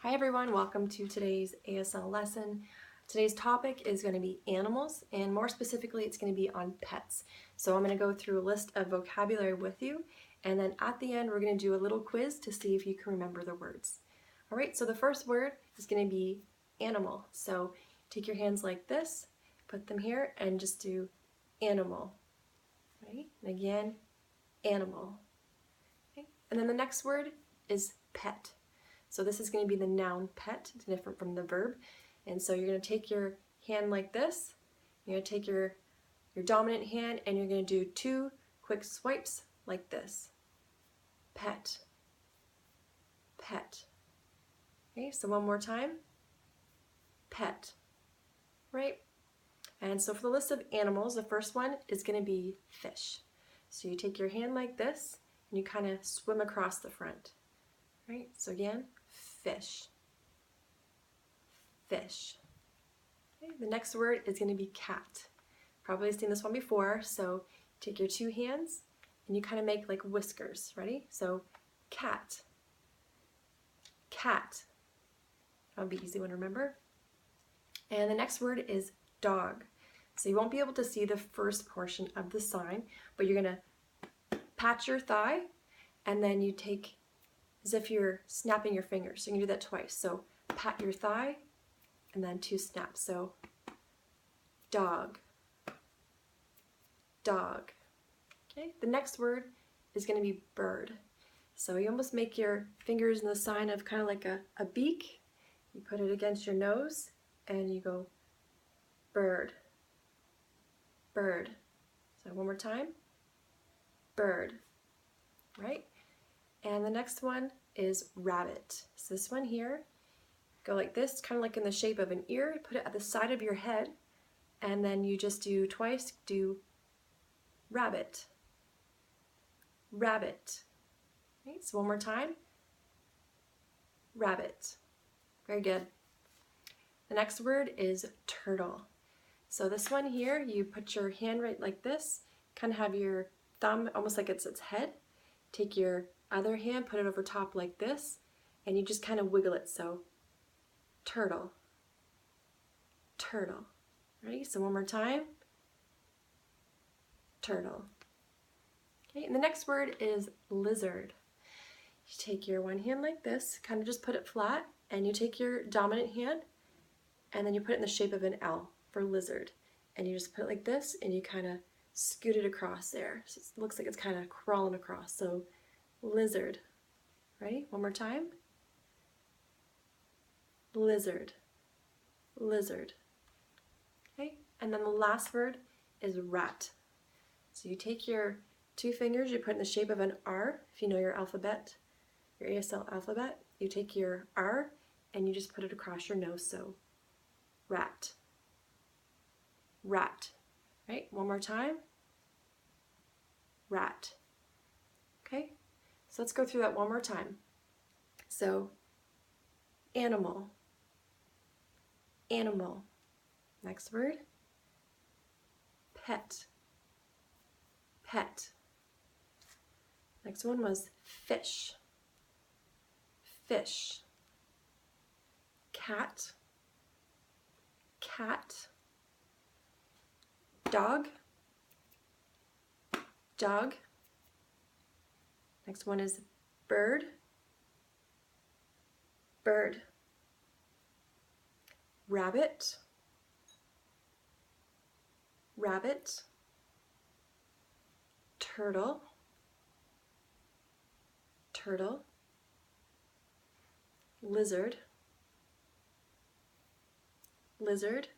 Hi everyone, welcome to today's ASL lesson. Today's topic is going to be animals, and more specifically it's going to be on pets. So I'm going to go through a list of vocabulary with you, and then at the end we're going to do a little quiz to see if you can remember the words. Alright, so the first word is going to be animal. So take your hands like this, put them here, and just do animal. Right? And again, animal. Okay? And then the next word is pet. So this is going to be the noun pet, it's different from the verb. And so you're going to take your hand like this, you're going to take your dominant hand and you're going to do 2 quick swipes like this. Pet, pet. Okay, so one more time. Pet, right? And so for the list of animals, the first one is going to be fish. So you take your hand like this and you kind of swim across the front. Right? So again, fish. Fish. Okay, the next word is going to be cat. Probably seen this one before, so take your 2 hands and you kind of make like whiskers. Ready? So cat. Cat. That'll be an easy one to remember. And the next word is dog. So you won't be able to see the first portion of the sign, but you're going to pat your thigh and then you take as if you're snapping your fingers. So you can do that twice. So pat your thigh and then 2 snaps. So dog, dog. Okay, the next word is going to be bird. So you almost make your fingers in the sign of kind of like a beak. You put it against your nose and you go bird, bird. So one more time, bird, right? And the next one is rabbit. So this one here, go like this, kind of like in the shape of an ear, put it at the side of your head, and then you just do twice, do rabbit, rabbit. Okay, so one more time, rabbit. Very good. The next word is turtle. So this one here, you put your hand right like this, kind of have your thumb almost like it's its head, take your other hand, put it over top like this, and you just kind of wiggle it. So turtle, turtle. Ready? So one more time, turtle. Okay, and the next word is lizard. You take your one hand like this, kind of just put it flat, and you take your dominant hand, and then you put it in the shape of an L for lizard. And you just put it like this, and you kind of scoot it across there. So it looks like it's kind of crawling across. So lizard. Ready? One more time. Lizard, lizard. Okay, and then the last word is rat. So you take your 2 fingers, you put in the shape of an R, if you know your alphabet, your ASL alphabet. You take your R and you just put it across your nose, so rat, rat. Right, one more time, rat. Okay, so let's go through that one more time. So animal, animal. Next word, pet, pet. Next one was fish, fish. Cat, cat. Dog, dog. Next one is bird, bird. Rabbit, rabbit. Turtle, turtle. Lizard, lizard.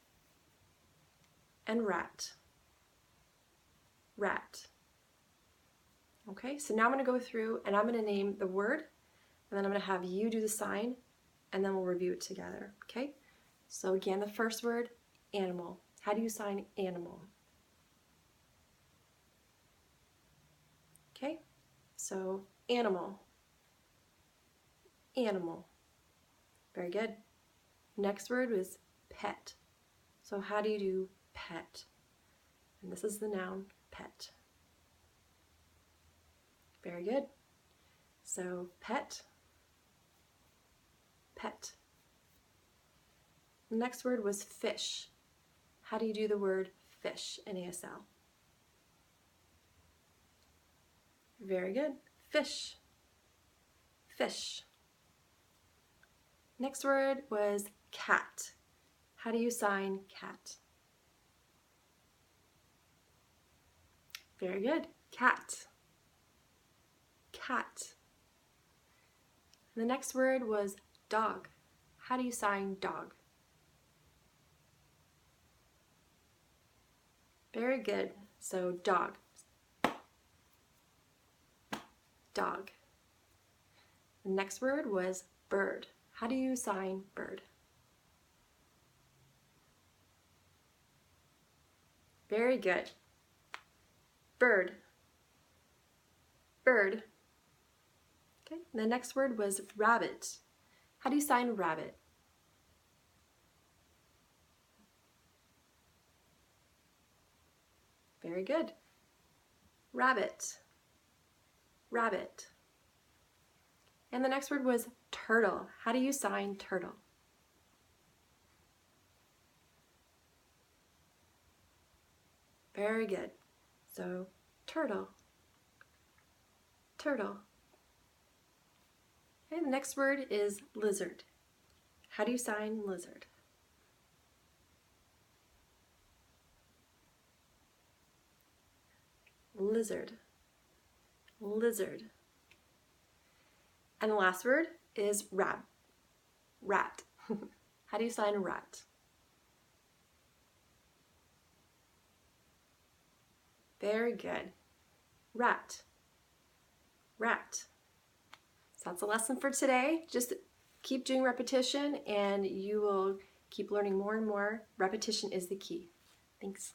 And rat, rat. Okay, so now I'm going to go through and I'm going to name the word, and then I'm going to have you do the sign, and then we'll review it together. Okay, so again, the first word, animal. How do you sign animal? Okay, so animal, animal. Very good. Next word was pet. So how do you do pet? And this is the noun pet. Very good. So pet, pet. The next word was fish. How do you do the word fish in ASL? Very good. Fish. Fish. Next word was cat. How do you sign cat? Very good. Cat. Cat. The next word was dog. How do you sign dog? Very good. So dog. Dog. The next word was bird. How do you sign bird? Very good. Bird. Bird. Okay, the next word was rabbit. How do you sign rabbit? Very good. Rabbit. Rabbit. And the next word was turtle. How do you sign turtle? Very good. So, turtle. Turtle. Okay, the next word is lizard. How do you sign lizard? Lizard. Lizard. And the last word is rat. Rat. How do you sign rat? Very good. Rat. Rat. So that's a lesson for today. Just keep doing repetition and you will keep learning more and more. Repetition is the key. Thanks.